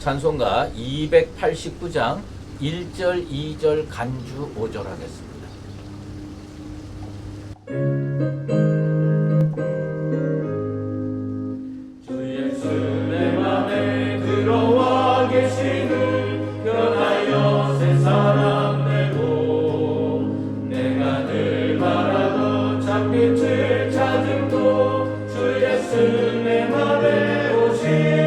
찬송가 289장 1절, 2절, 간주 5절 하겠습니다. 주 예수 내 맘에 들어와 계시는 변하여 새 사람 되고 내가 늘 바라던 참빛을 찾음도 주 예수 내 맘에 오신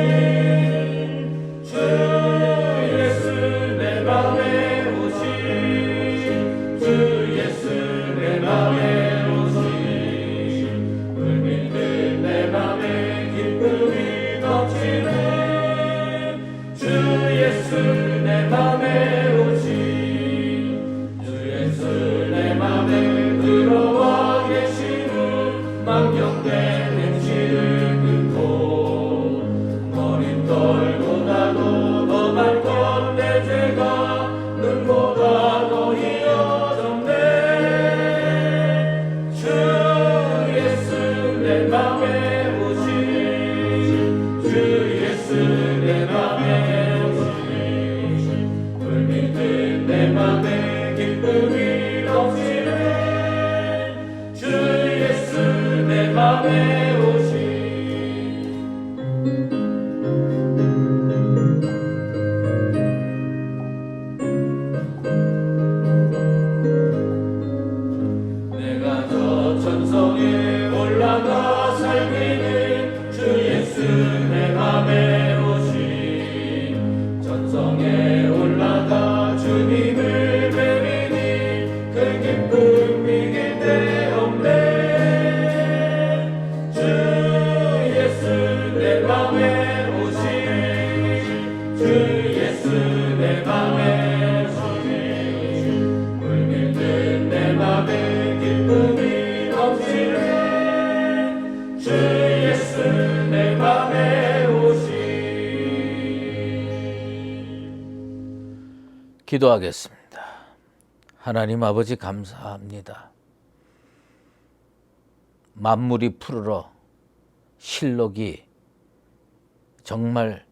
기도하겠습니다. 하나님 아버지 감사합니다. 만물이 푸르러 실록이 정말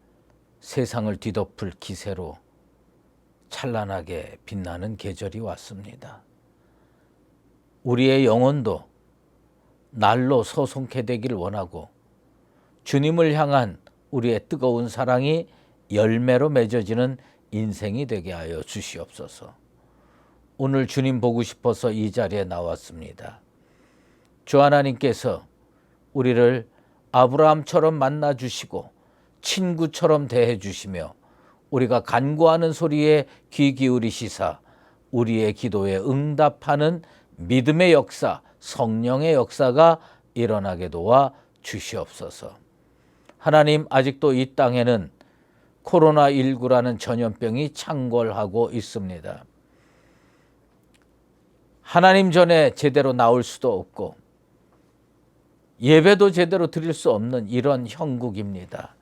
세상을 뒤덮을 기세로 찬란하게 빛나는 계절이 왔습니다. 우리의 영혼도 날로 서송케 되기를 원하고 주님을 향한 우리의 뜨거운 사랑이 열매로 맺어지는 인생이 되게 하여 주시옵소서. 오늘 주님 보고 싶어서 이 자리에 나왔습니다. 주 하나님께서 우리를 아브라함처럼 만나 주시고 친구처럼 대해 주시며 우리가 간구하는 소리에 귀 기울이시사 우리의 기도에 응답하는 믿음의 역사, 성령의 역사가 일어나게 도와 주시옵소서. 하나님, 아직도 이 땅에는 코로나19라는 전염병이 창궐하고 있습니다. 하나님 전에 제대로 나올 수도 없고 예배도 제대로 드릴 수 없는 이런 형국입니다.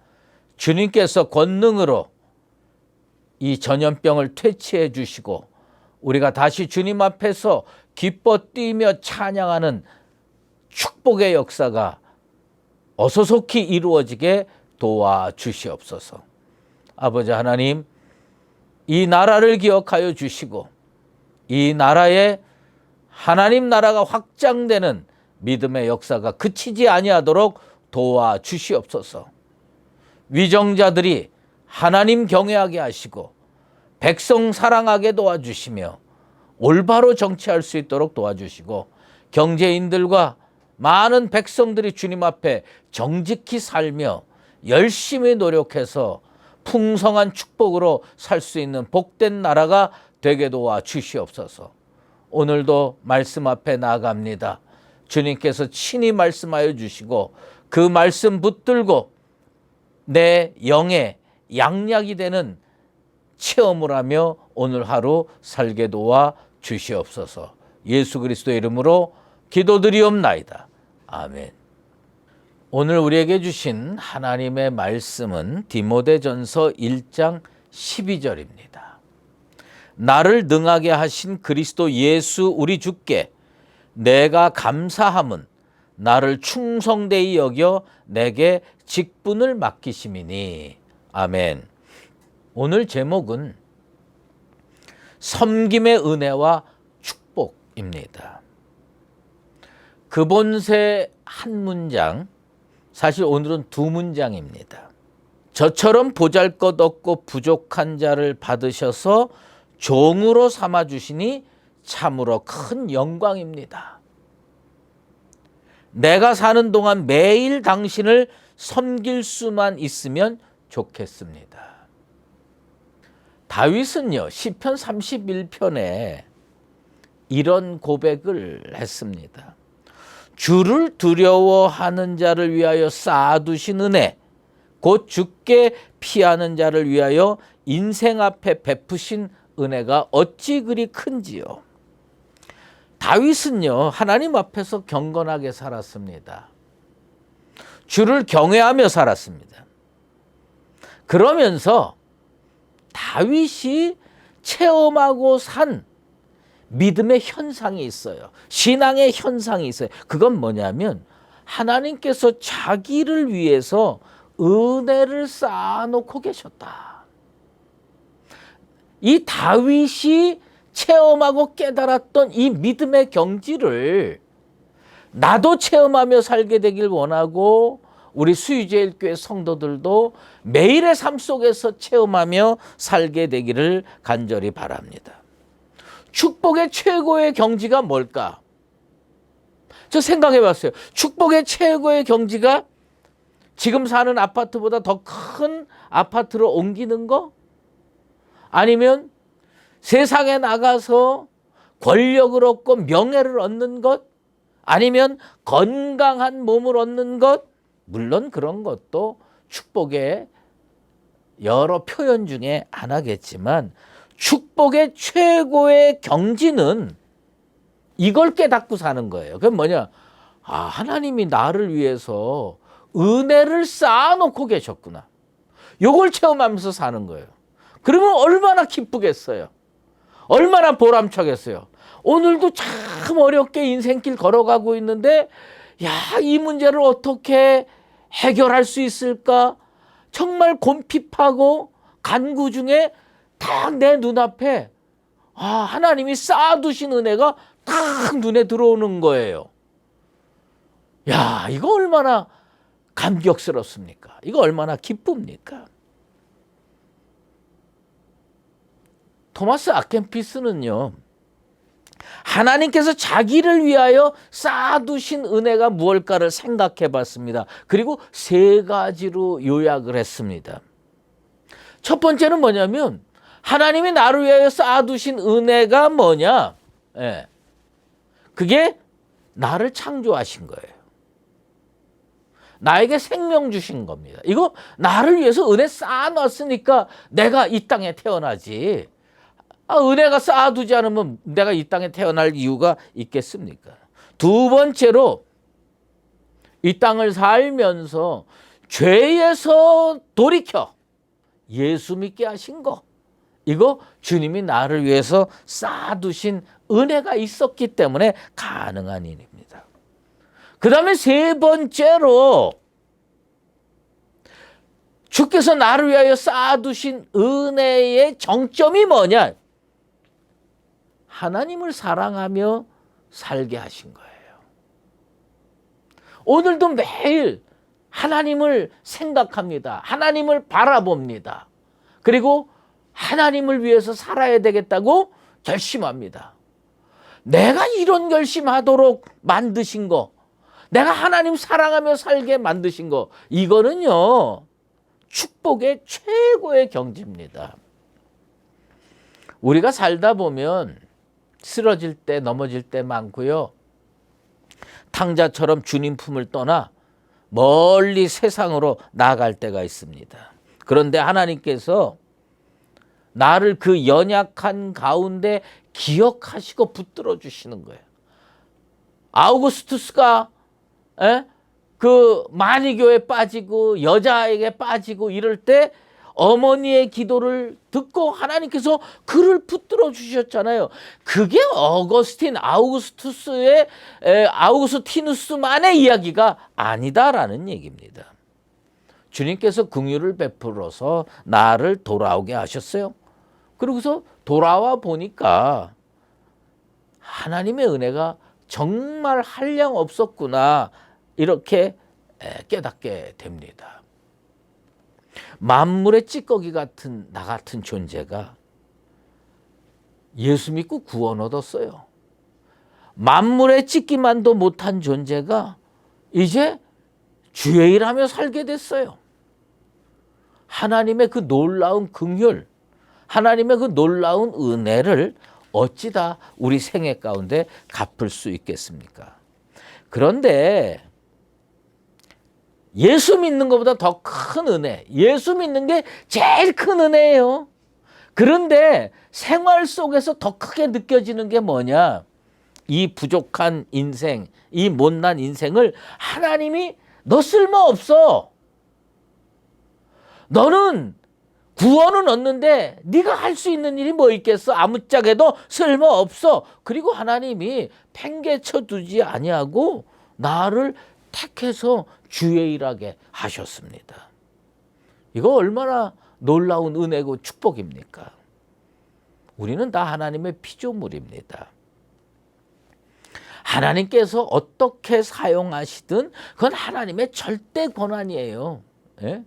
주님께서 권능으로 이 전염병을 퇴치해 주시고 우리가 다시 주님 앞에서 기뻐 뛰며 찬양하는 축복의 역사가 어서속히 이루어지게 도와주시옵소서. 아버지 하나님, 이 나라를 기억하여 주시고 이 나라에 하나님 나라가 확장되는 믿음의 역사가 그치지 아니하도록 도와주시옵소서. 위정자들이 하나님 경외하게 하시고 백성 사랑하게 도와주시며 올바로 정치할 수 있도록 도와주시고 경제인들과 많은 백성들이 주님 앞에 정직히 살며 열심히 노력해서 풍성한 축복으로 살 수 있는 복된 나라가 되게 도와 주시옵소서. 오늘도 말씀 앞에 나아갑니다. 주님께서 친히 말씀하여 주시고 그 말씀 붙들고 내 영의 양약이 되는 체험을 하며 오늘 하루 살게 도와 주시옵소서. 예수 그리스도의 이름으로 기도드리옵나이다. 아멘. 오늘 우리에게 주신 하나님의 말씀은 디모데전서 1장 12절입니다. 나를 능하게 하신 그리스도 예수 우리 주께 내가 감사함은 나를 충성되이 여겨 내게 직분을 맡기심이니. 아멘. 오늘 제목은 섬김의 은혜와 축복입니다. 그본새 한 문장, 사실 오늘은 두 문장입니다. 저처럼 보잘것없고 부족한 자를 받으셔서 종으로 삼아주시니 참으로 큰 영광입니다. 내가 사는 동안 매일 당신을 섬길 수만 있으면 좋겠습니다. 다윗은요, 시편 31편에 이런 고백을 했습니다. 주를 두려워하는 자를 위하여 쌓아두신 은혜, 곧 주께 피하는 자를 위하여 인생 앞에 베푸신 은혜가 어찌 그리 큰지요. 다윗은요, 하나님 앞에서 경건하게 살았습니다. 주를 경외하며 살았습니다. 그러면서 다윗이 체험하고 산 믿음의 현상이 있어요. 신앙의 현상이 있어요. 그건 뭐냐면 하나님께서 자기를 위해서 은혜를 쌓아놓고 계셨다. 이 다윗이 체험하고 깨달았던 이 믿음의 경지를 나도 체험하며 살게 되길 원하고, 우리 수유제일교회 성도들도 매일의 삶 속에서 체험하며 살게 되기를 간절히 바랍니다. 축복의 최고의 경지가 뭘까? 저 생각해 봤어요. 축복의 최고의 경지가 지금 사는 아파트보다 더 큰 아파트로 옮기는 거? 아니면 세상에 나가서 권력을 얻고 명예를 얻는 것? 아니면 건강한 몸을 얻는 것? 물론 그런 것도 축복의 여러 표현 중에 하나겠지만, 축복의 최고의 경지는 이걸 깨닫고 사는 거예요. 그건 뭐냐? 하나님이 나를 위해서 은혜를 쌓아놓고 계셨구나. 이걸 체험하면서 사는 거예요. 그러면 얼마나 기쁘겠어요. 얼마나 보람차겠어요. 오늘도 참 어렵게 인생길 걸어가고 있는데, 이 문제를 어떻게 해결할 수 있을까? 정말 곰핍하고 간구 중에 딱 내 눈앞에 하나님이 쌓아두신 은혜가 딱 눈에 들어오는 거예요. 이거 얼마나 감격스럽습니까? 이거 얼마나 기쁩니까? 토마스 아켄피스는요, 하나님께서 자기를 위하여 쌓아두신 은혜가 무엇일까를 생각해 봤습니다. 그리고 세 가지로 요약을 했습니다. 첫 번째는 뭐냐면, 하나님이 나를 위하여 쌓아두신 은혜가 뭐냐? 그게 나를 창조하신 거예요. 나에게 생명 주신 겁니다. 이거 나를 위해서 은혜 쌓아놨으니까 내가 이 땅에 태어나지. 은혜가 쌓아두지 않으면 내가 이 땅에 태어날 이유가 있겠습니까? 두 번째로, 이 땅을 살면서 죄에서 돌이켜 예수 믿게 하신 거, 이거 주님이 나를 위해서 쌓아두신 은혜가 있었기 때문에 가능한 일입니다. 그 다음에 세 번째로, 주께서 나를 위하여 쌓아두신 은혜의 정점이 뭐냐? 하나님을 사랑하며 살게 하신 거예요. 오늘도 매일 하나님을 생각합니다. 하나님을 바라봅니다. 그리고 하나님을 위해서 살아야 되겠다고 결심합니다. 내가 이런 결심하도록 만드신 거, 내가 하나님 사랑하며 살게 만드신 거, 이거는요, 축복의 최고의 경지입니다. 우리가 살다 보면 쓰러질 때, 넘어질 때 많고요. 탕자처럼 주님 품을 떠나 멀리 세상으로 나아갈 때가 있습니다. 그런데 하나님께서 나를 그 연약한 가운데 기억하시고 붙들어 주시는 거예요. 아우구스투스가 그 마니교에 빠지고 여자에게 빠지고 이럴 때 어머니의 기도를 듣고 하나님께서 그를 붙들어 주셨잖아요. 그게 아우구스티누스만의 이야기가 아니다라는 얘기입니다. 주님께서 긍휼을 베풀어서 나를 돌아오게 하셨어요. 그러고서 돌아와 보니까 하나님의 은혜가 정말 한량 없었구나 이렇게 깨닫게 됩니다. 만물의 찌꺼기 같은 나 같은 존재가 예수 믿고 구원 얻었어요. 만물의 찢기만도 못한 존재가 이제 주의 일하며 살게 됐어요. 하나님의 그 놀라운 긍휼, 하나님의 그 놀라운 은혜를 어찌다 우리 생애 가운데 갚을 수 있겠습니까? 그런데 예수 믿는 것보다 더 큰 은혜, 예수 믿는 게 제일 큰 은혜예요. 그런데 생활 속에서 더 크게 느껴지는 게 뭐냐? 이 부족한 인생, 이 못난 인생을 하나님이 너 쓸모없어. 너는 구원은 얻는데 네가 할 수 있는 일이 뭐 있겠어? 아무짝에도 쓸모없어. 그리고 하나님이 팽개쳐 두지 아니하고 나를 택해서 주의 일하게 하셨습니다. 이거 얼마나 놀라운 은혜고 축복입니까? 우리는 다 하나님의 피조물입니다. 하나님께서 어떻게 사용하시든 그건 하나님의 절대 권한이에요. 예?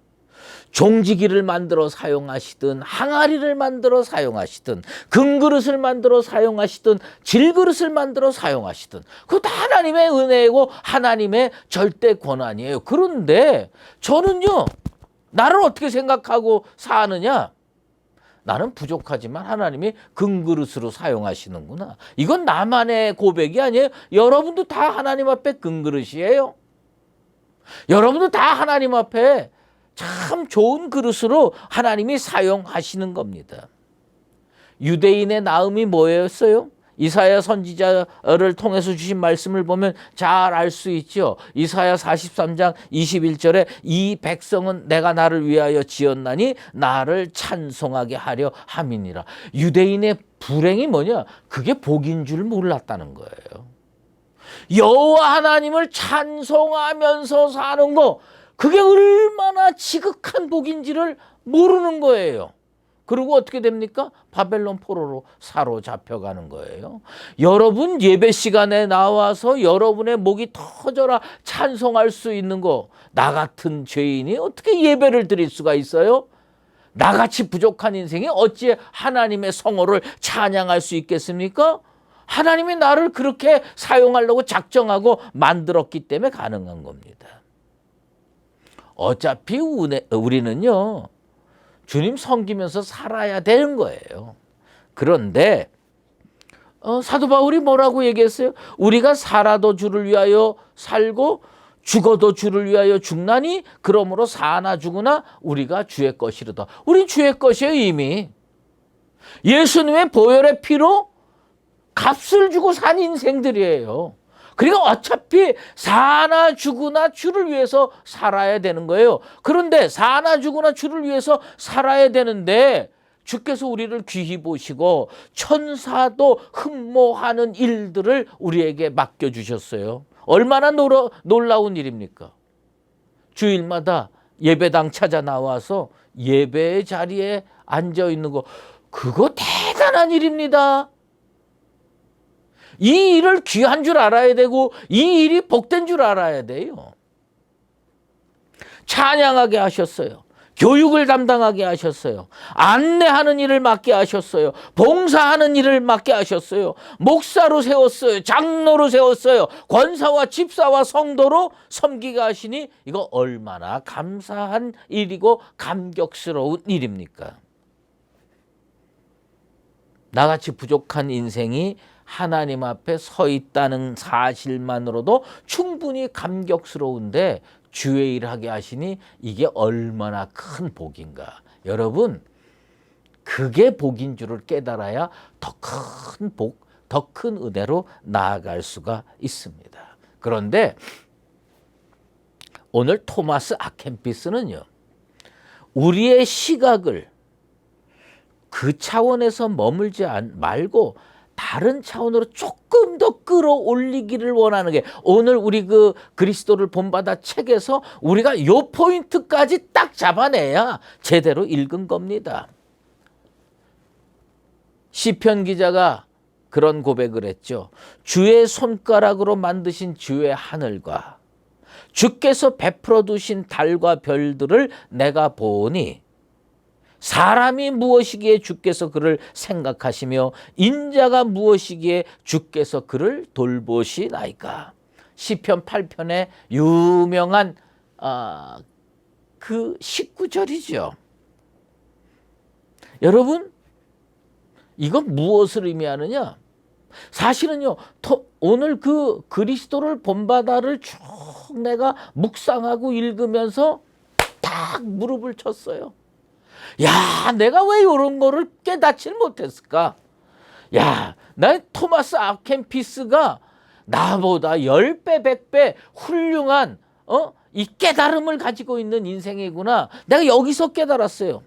종지기를 만들어 사용하시든 항아리를 만들어 사용하시든 금그릇을 만들어 사용하시든 질그릇을 만들어 사용하시든 그것도 하나님의 은혜고 하나님의 절대 권한이에요. 그런데 저는요, 나를 어떻게 생각하고 사느냐? 나는 부족하지만 하나님이 금그릇으로 사용하시는구나. 이건 나만의 고백이 아니에요. 여러분도 다 하나님 앞에 금그릇이에요. 여러분도 다 하나님 앞에 참 좋은 그릇으로 하나님이 사용하시는 겁니다. 유대인의 나음이 뭐였어요? 이사야 선지자를 통해서 주신 말씀을 보면 잘 알 수 있죠. 이사야 43장 21절에 이 백성은 내가 나를 위하여 지었나니 나를 찬송하게 하려 함이니라. 유대인의 불행이 뭐냐? 그게 복인 줄 몰랐다는 거예요. 여호와 하나님을 찬송하면서 사는 거, 그게 얼마나 지극한 복인지를 모르는 거예요. 그리고 어떻게 됩니까? 바벨론 포로로 사로잡혀가는 거예요. 여러분 예배 시간에 나와서 여러분의 목이 터져라 찬송할 수 있는 거, 나 같은 죄인이 어떻게 예배를 드릴 수가 있어요? 나같이 부족한 인생이 어찌 하나님의 성호를 찬양할 수 있겠습니까? 하나님이 나를 그렇게 사용하려고 작정하고 만들었기 때문에 가능한 겁니다. 어차피 우리는요, 주님 섬기면서 살아야 되는 거예요. 그런데 사도 바울이 뭐라고 얘기했어요? 우리가 살아도 주를 위하여 살고 죽어도 주를 위하여 죽나니 그러므로 사나 죽으나 우리가 주의 것이로다. 우린 주의 것이에요. 이미 예수님의 보혈의 피로 값을 주고 산 인생들이에요. 그리고 어차피 사나 죽으나 주를 위해서 살아야 되는 거예요. 그런데 사나 죽으나 주를 위해서 살아야 되는데 주께서 우리를 귀히 보시고 천사도 흠모하는 일들을 우리에게 맡겨주셨어요. 얼마나 놀라운 일입니까? 주일마다 예배당 찾아 나와서 예배의 자리에 앉아 있는 거, 그거 대단한 일입니다. 이 일을 귀한 줄 알아야 되고 이 일이 복된 줄 알아야 돼요. 찬양하게 하셨어요. 교육을 담당하게 하셨어요. 안내하는 일을 맡게 하셨어요. 봉사하는 일을 맡게 하셨어요. 목사로 세웠어요. 장로로 세웠어요. 권사와 집사와 성도로 섬기게 하시니 이거 얼마나 감사한 일이고 감격스러운 일입니까? 나같이 부족한 인생이 하나님 앞에 서 있다는 사실만으로도 충분히 감격스러운데 주의 일을 하게 하시니 이게 얼마나 큰 복인가. 여러분, 그게 복인 줄을 깨달아야 더 큰 복, 더 큰 은혜로 나아갈 수가 있습니다. 그런데 오늘 토마스 아켄피스는요, 우리의 시각을 그 차원에서 머물지 말고 다른 차원으로 조금 더 끌어올리기를 원하는 게 오늘 우리 그 그리스도를 본받아 책에서 우리가 요 포인트까지 딱 잡아내야 제대로 읽은 겁니다. 시편 기자가 그런 고백을 했죠. 주의 손가락으로 만드신 주의 하늘과 주께서 베풀어 두신 달과 별들을 내가 보니 사람이 무엇이기에 주께서 그를 생각하시며 인자가 무엇이기에 주께서 그를 돌보시나이까. 시편 8편의 유명한 그 19절이죠. 여러분, 이건 무엇을 의미하느냐? 사실은요, 오늘 그 그리스도를 본받아를 쭉 내가 묵상하고 읽으면서 딱 무릎을 쳤어요. 야, 내가 왜 이런 거를 깨닫지 못했을까? 야, 나 토마스 아켄피스가 나보다 10배, 100배 훌륭한 이 깨달음을 가지고 있는 인생이구나. 내가 여기서 깨달았어요.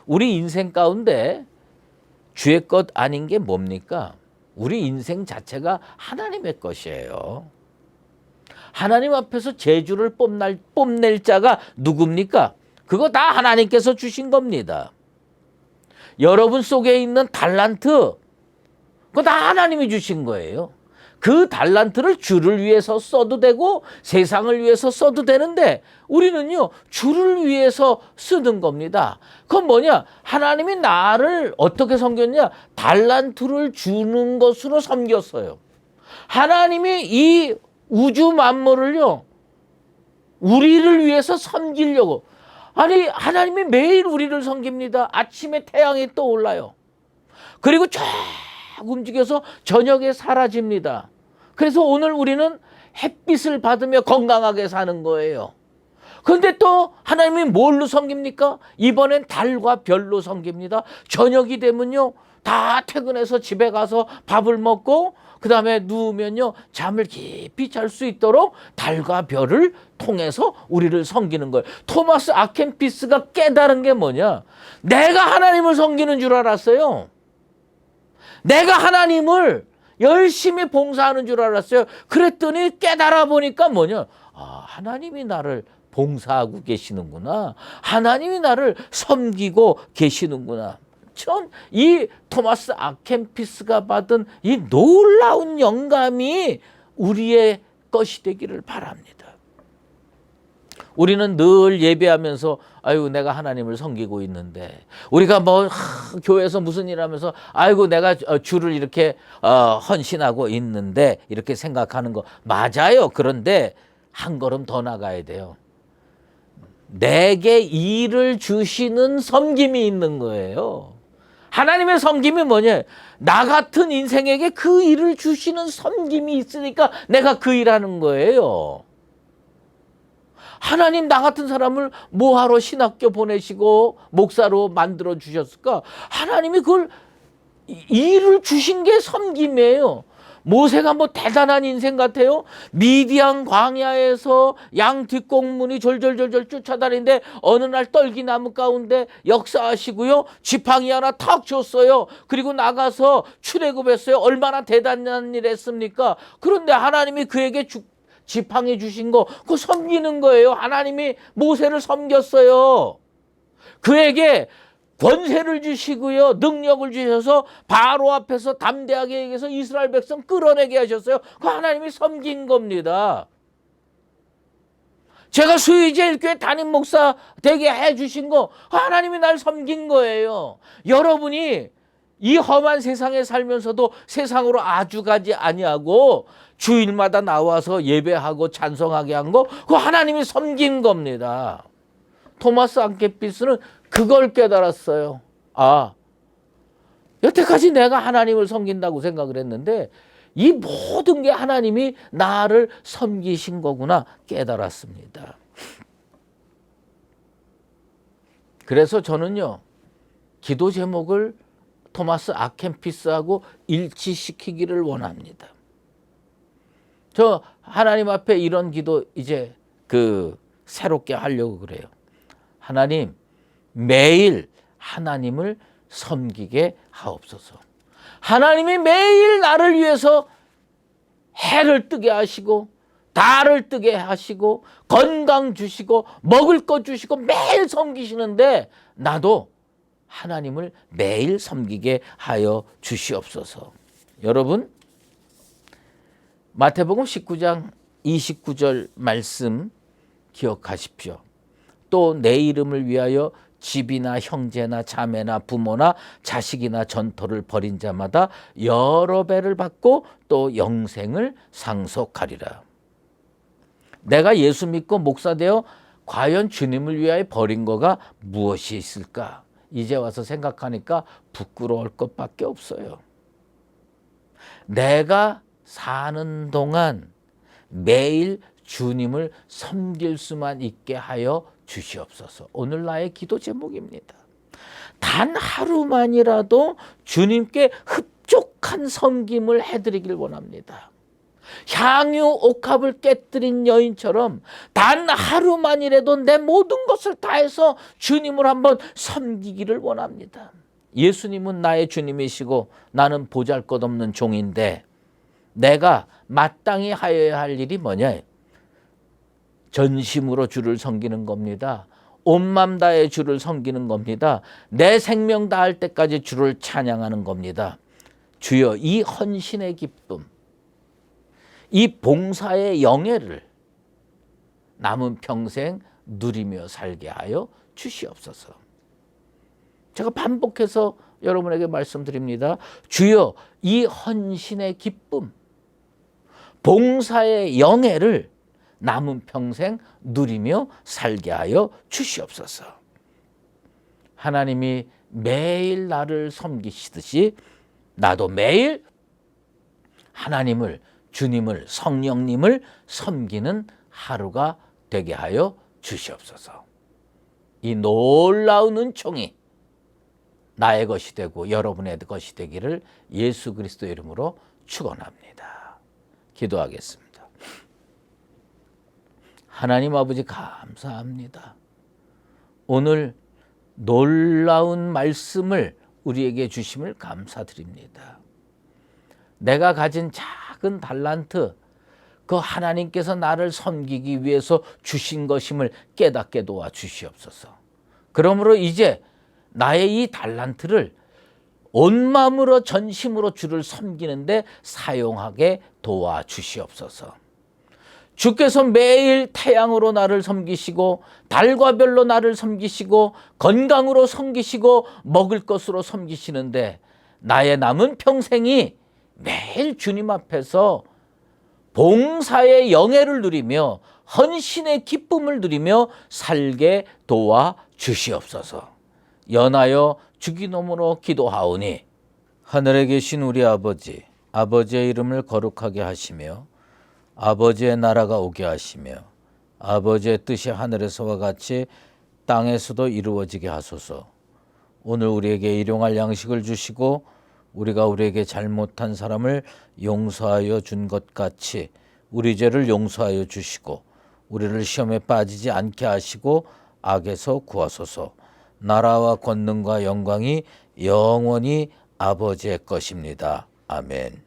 우리 인생 가운데 주의 것 아닌 게 뭡니까? 우리 인생 자체가 하나님의 것이에요. 하나님 앞에서 재주를 뽐낼 자가 누굽니까? 그거 다 하나님께서 주신 겁니다. 여러분 속에 있는 달란트, 그거 다 하나님이 주신 거예요. 그 달란트를 주를 위해서 써도 되고 세상을 위해서 써도 되는데 우리는요, 주를 위해서 쓰는 겁니다. 그건 뭐냐? 하나님이 나를 어떻게 섬겼냐? 달란트를 주는 것으로 섬겼어요. 하나님이 이 우주 만물을요, 우리를 위해서 섬기려고. 아니, 하나님이 매일 우리를 섬깁니다. 아침에 태양이 떠올라요. 그리고 쫙 움직여서 저녁에 사라집니다. 그래서 오늘 우리는 햇빛을 받으며 건강하게 사는 거예요. 그런데 또 하나님이 뭘로 섬깁니까? 이번엔 달과 별로 섬깁니다. 저녁이 되면요, 다 퇴근해서 집에 가서 밥을 먹고 그 다음에 누우면요, 잠을 깊이 잘 수 있도록 달과 별을 통해서 우리를 섬기는 거예요. 토마스 아켄피스가 깨달은 게 뭐냐? 내가 하나님을 섬기는 줄 알았어요. 내가 하나님을 열심히 봉사하는 줄 알았어요. 그랬더니 깨달아 보니까 뭐냐? 하나님이 나를 봉사하고 계시는구나. 하나님이 나를 섬기고 계시는구나. 전 이 토마스 아켄피스가 받은 이 놀라운 영감이 우리의 것이 되기를 바랍니다. 우리는 늘 예배하면서 아이고 내가 하나님을 섬기고 있는데, 우리가 뭐 교회에서 무슨 일 하면서 아이고 내가 주를 이렇게 헌신하고 있는데 이렇게 생각하는 거 맞아요. 그런데 한 걸음 더 나가야 돼요. 내게 일을 주시는 섬김이 있는 거예요. 하나님의 섬김이 뭐냐? 나 같은 인생에게 그 일을 주시는 섬김이 있으니까 내가 그 일하는 거예요. 하나님 나 같은 사람을 뭐하러 신학교 보내시고 목사로 만들어 주셨을까? 하나님이 그걸 일을 주신 게 섬김이에요. 모세가 뭐 대단한 인생 같아요? 미디안 광야에서 양 뒷공문이 졸졸졸졸 쫓아다니는데 어느 날 떨기나무 가운데 역사하시고요, 지팡이 하나 탁 줬어요. 그리고 나가서 출애굽했어요. 얼마나 대단한 일 했습니까? 그런데 하나님이 그에게 지팡이 주신 거 그거 섬기는 거예요. 하나님이 모세를 섬겼어요. 그에게 권세를 주시고요, 능력을 주셔서 바로 앞에서 담대하게 얘기해서 이스라엘 백성 끌어내게 하셨어요. 그 하나님이 섬긴 겁니다. 제가 수의제일교회 담임 목사 되게 해주신 거 하나님이 날 섬긴 거예요. 여러분이 이 험한 세상에 살면서도 세상으로 아주 가지 아니하고 주일마다 나와서 예배하고 찬송하게 한 거 그거 하나님이 섬긴 겁니다. 토마스 아켄피스는 그걸 깨달았어요. 여태까지 내가 하나님을 섬긴다고 생각을 했는데 이 모든 게 하나님이 나를 섬기신 거구나 깨달았습니다. 그래서 저는요, 기도 제목을 토마스 아켄피스하고 일치시키기를 원합니다. 저 하나님 앞에 이런 기도 이제 새롭게 하려고 그래요. 하나님, 매일 하나님을 섬기게 하옵소서. 하나님이 매일 나를 위해서 해를 뜨게 하시고 달을 뜨게 하시고 건강 주시고 먹을 것 주시고 매일 섬기시는데 나도 하나님을 매일 섬기게 하여 주시옵소서. 여러분, 마태복음 19장 29절 말씀 기억하십시오. 또 내 이름을 위하여 집이나 형제나 자매나 부모나 자식이나 전토를 벌인 자마다 여러 배를 받고 또 영생을 상속하리라. 내가 예수 믿고 목사되어 과연 주님을 위하여 벌인 거가 무엇이 있을까? 이제 와서 생각하니까 부끄러울 것밖에 없어요. 내가 사는 동안 매일 주님을 섬길 수만 있게 하여 주시옵소서. 오늘 나의 기도 제목입니다. 단 하루만이라도 주님께 흡족한 섬김을 해드리길 원합니다. 향유 옥합을 깨뜨린 여인처럼 단 하루만이라도 내 모든 것을 다해서 주님을 한번 섬기기를 원합니다. 예수님은 나의 주님이시고 나는 보잘것없는 종인데 내가 마땅히 하여야 할 일이 뭐냐? 전심으로 주를 섬기는 겁니다. 온 맘 다해 주를 섬기는 겁니다. 내 생명 다할 때까지 주를 찬양하는 겁니다. 주여, 이 헌신의 기쁨, 이 봉사의 영예를 남은 평생 누리며 살게 하여 주시옵소서. 제가 반복해서 여러분에게 말씀드립니다. 주여, 이 헌신의 기쁨, 봉사의 영예를 남은 평생 누리며 살게 하여 주시옵소서. 하나님이 매일 나를 섬기시듯이 나도 매일 하나님을, 주님을, 성령님을 섬기는 하루가 되게 하여 주시옵소서. 이 놀라운 은총이 나의 것이 되고 여러분의 것이 되기를 예수 그리스도의 이름으로 축원합니다. 기도하겠습니다. 하나님 아버지, 감사합니다. 오늘 놀라운 말씀을 우리에게 주심을 감사드립니다. 내가 가진 작은 달란트, 그 하나님께서 나를 섬기기 위해서 주신 것임을 깨닫게 도와 주시옵소서. 그러므로 이제 나의 이 달란트를 온 마음으로 전심으로 주를 섬기는데 사용하게 도와 주시옵소서. 주께서 매일 태양으로 나를 섬기시고 달과 별로 나를 섬기시고 건강으로 섬기시고 먹을 것으로 섬기시는데 나의 남은 평생이 매일 주님 앞에서 봉사의 영예를 누리며 헌신의 기쁨을 누리며 살게 도와 주시옵소서. 연하여 주기도문으로 기도하오니 하늘에 계신 우리 아버지, 아버지의 이름을 거룩하게 하시며 아버지의 나라가 오게 하시며 아버지의 뜻이 하늘에서와 같이 땅에서도 이루어지게 하소서. 오늘 우리에게 일용할 양식을 주시고 우리가 우리에게 잘못한 사람을 용서하여 준 것 같이 우리 죄를 용서하여 주시고 우리를 시험에 빠지지 않게 하시고 악에서 구하소서. 나라와 권능과 영광이 영원히 아버지의 것입니다. 아멘.